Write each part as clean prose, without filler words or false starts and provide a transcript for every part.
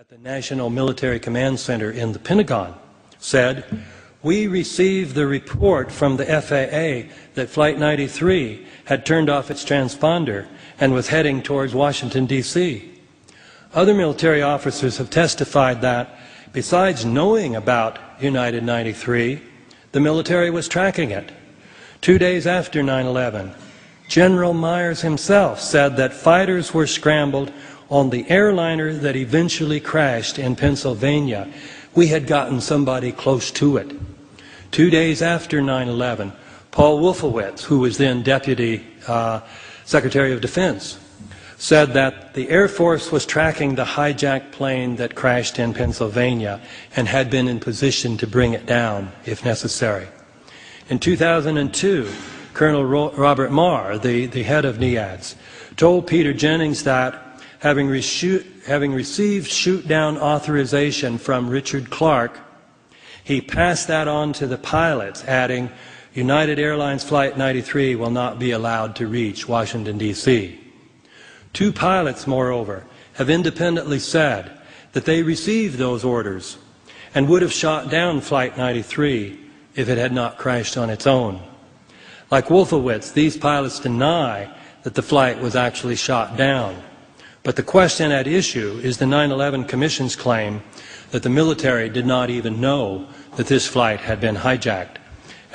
at the National Military Command Center in the Pentagon said, "We received the report from the FAA that Flight 93 had turned off its transponder and was heading towards Washington, D.C. Other military officers have testified that, besides knowing about United 93, the military was tracking it. 2 days after 9/11, General Myers himself said that fighters were scrambled on the airliner that eventually crashed in Pennsylvania. We had gotten somebody close to it. 2 days after 9/11, Paul Wolfowitz, who was then Deputy Secretary of Defense, said that the Air Force was tracking the hijacked plane that crashed in Pennsylvania and had been in position to bring it down if necessary. In 2002, Colonel Robert Marr, the head of NEADS, told Peter Jennings that having received shoot-down authorization from Richard Clark, he passed that on to the pilots, adding, "United Airlines Flight 93 will not be allowed to reach Washington, D.C." 2 pilots, moreover, have independently said that they received those orders and would have shot down Flight 93 if it had not crashed on its own. Like Wolfowitz, these pilots deny that the flight was actually shot down. But the question at issue is the 9/11 Commission's claim that the military did not even know that this flight had been hijacked.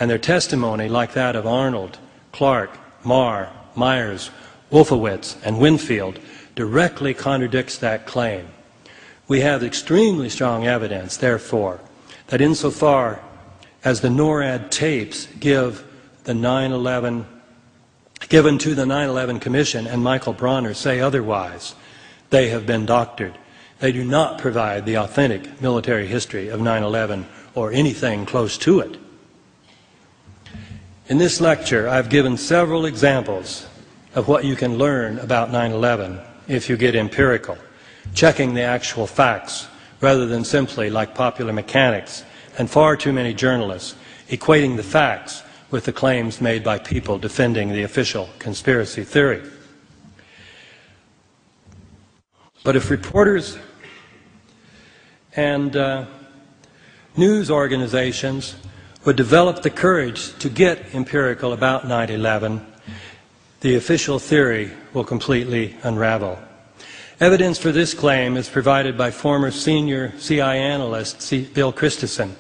And their testimony, like that of Arnold, Clark, Marr, Myers, Wolfowitz, and Winfield, directly contradicts that claim. We have extremely strong evidence, therefore, that insofar as the NORAD tapes given to the 9/11 Commission and Michael Bronner say otherwise, they have been doctored. They do not provide the authentic military history of 9/11 or anything close to it. In this lecture, I've given several examples of what you can learn about 9/11 if you get empirical, checking the actual facts rather than simply, like popular mechanics and far too many journalists, equating the facts with the claims made by people defending the official conspiracy theory. But if reporters and news organizations would develop the courage to get empirical about 9/11, the official theory will completely unravel. Evidence for this claim is provided by former senior CI analyst Bill Christensen,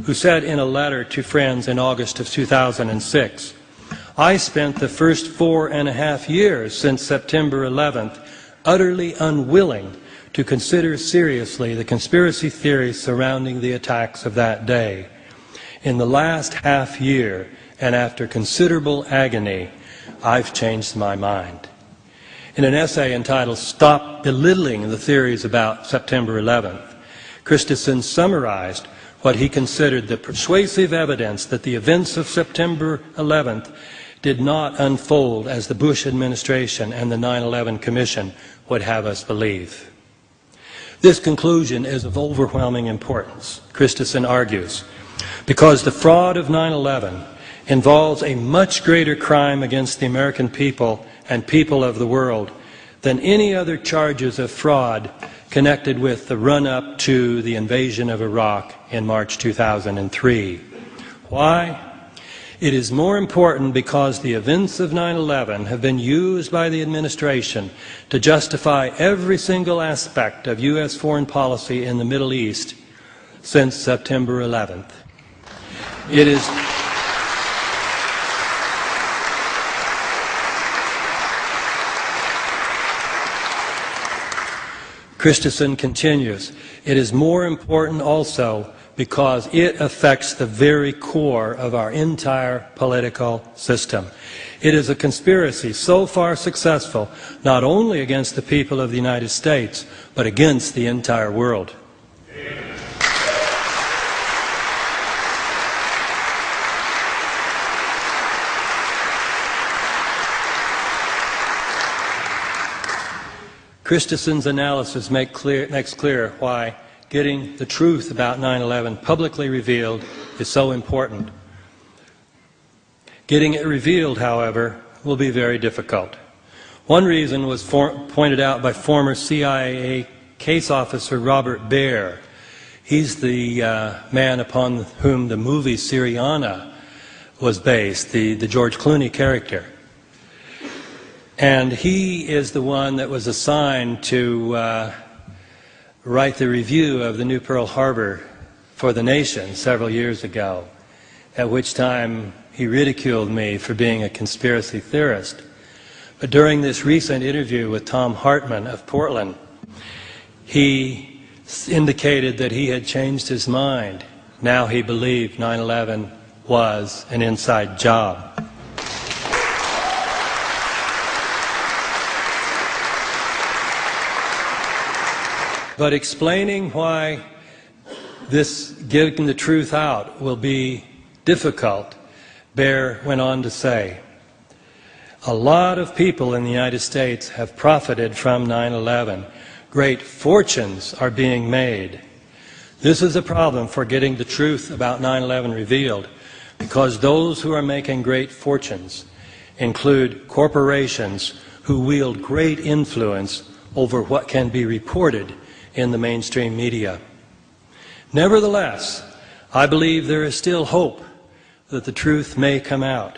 who said in a letter to friends in August of 2006, "I spent the first 4.5 years since September 11th utterly unwilling to consider seriously the conspiracy theories surrounding the attacks of that day. In the last half year, and after considerable agony, I've changed my mind." In an essay entitled "Stop Belittling the Theories About September 11th," Christensen summarized what he considered the persuasive evidence that the events of September 11th did not unfold as the Bush administration and the 9/11 Commission would have us believe. This conclusion is of overwhelming importance, Christensen argues, because the fraud of 9/11 involves a much greater crime against the American people and people of the world than any other charges of fraud connected with the run-up to the invasion of Iraq in March 2003. Why? It is more important because the events of 9/11 have been used by the administration to justify every single aspect of U.S. foreign policy in the Middle East since September 11th. It is Christensen continues, it is more important also because it affects the very core of our entire political system. It is a conspiracy so far successful not only against the people of the United States, but against the entire world. Christensen's analysis makes clear why getting the truth about 9/11 publicly revealed is so important. Getting it revealed, however, will be very difficult. One reason was pointed out by former CIA case officer Robert Baer. He's the man upon whom the movie Syriana was based, the George Clooney character. And he is the one that was assigned to write the review of the new Pearl Harbor for the Nation several years ago, at which time he ridiculed me for being a conspiracy theorist. But during this recent interview with Tom Hartman of Portland, he indicated that he had changed his mind. Now he believed 9/11 was an inside job. But explaining why this getting the truth out will be difficult, Baer went on to say, a lot of people in the United States have profited from 9/11. Great fortunes are being made. This is a problem for getting the truth about 9/11 revealed, because those who are making great fortunes include corporations who wield great influence over what can be reported in the mainstream media. Nevertheless, I believe there is still hope that the truth may come out.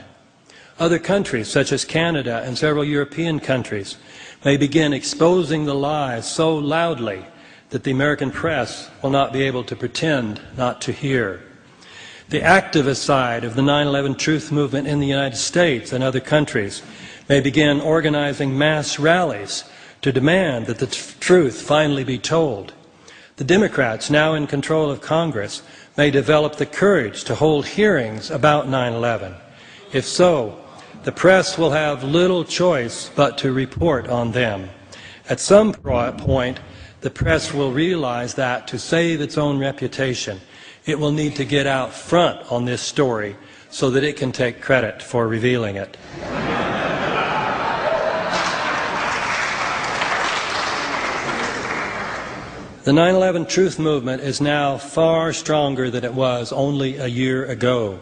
Other countries, such as Canada and several European countries, may begin exposing the lies so loudly that the American press will not be able to pretend not to hear. The activist side of the 9/11 truth movement in the United States and other countries may begin organizing mass rallies to demand that the truth finally be told. The Democrats, now in control of Congress, may develop the courage to hold hearings about 9/11. If so, the press will have little choice but to report on them. At some point, the press will realize that to save its own reputation, it will need to get out front on this story so that it can take credit for revealing it. The 9/11 truth movement is now far stronger than it was only a year ago,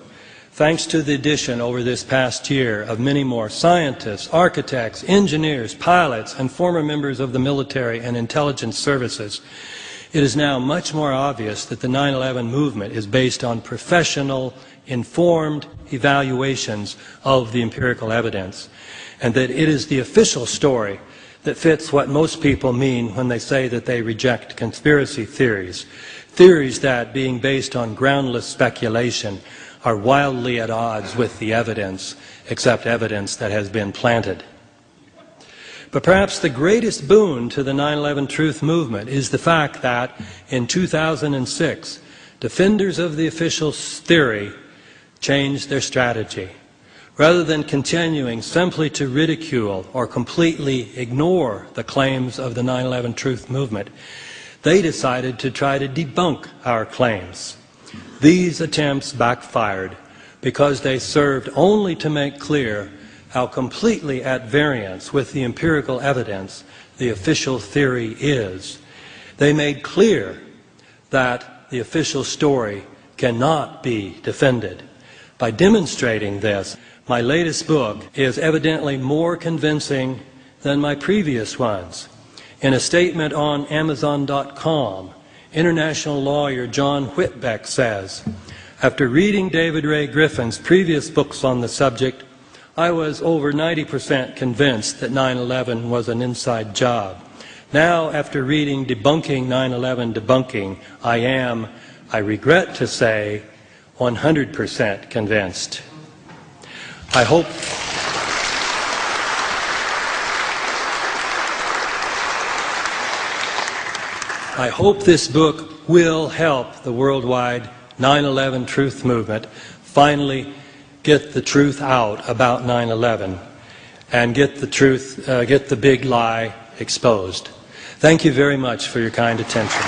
thanks to the addition over this past year of many more scientists, architects, engineers, pilots, and former members of the military and intelligence services. It is now much more obvious that the 9/11 movement is based on professional, informed evaluations of the empirical evidence, and that it is the official story that fits what most people mean when they say that they reject conspiracy theories. Theories that, being based on groundless speculation, are wildly at odds with the evidence, except evidence that has been planted. But perhaps the greatest boon to the 9/11 truth movement is the fact that in 2006, defenders of the official theory changed their strategy. Rather than continuing simply to ridicule or completely ignore the claims of the 9/11 truth movement, they decided to try to debunk our claims. These attempts backfired because they served only to make clear how completely at variance with the empirical evidence the official theory is. They made clear that the official story cannot be defended. By demonstrating this, my latest book is evidently more convincing than my previous ones. In a statement on Amazon.com, international lawyer John Whitbeck says, after reading David Ray Griffin's previous books on the subject, I was over 90% convinced that 9/11 was an inside job. Now, after reading Debunking 9/11 Debunking, I am, I regret to say, 100% convinced. I hope this book will help the worldwide 9/11 truth movement finally get the truth out about 9/11 and get the big lie exposed. Thank you very much for your kind attention.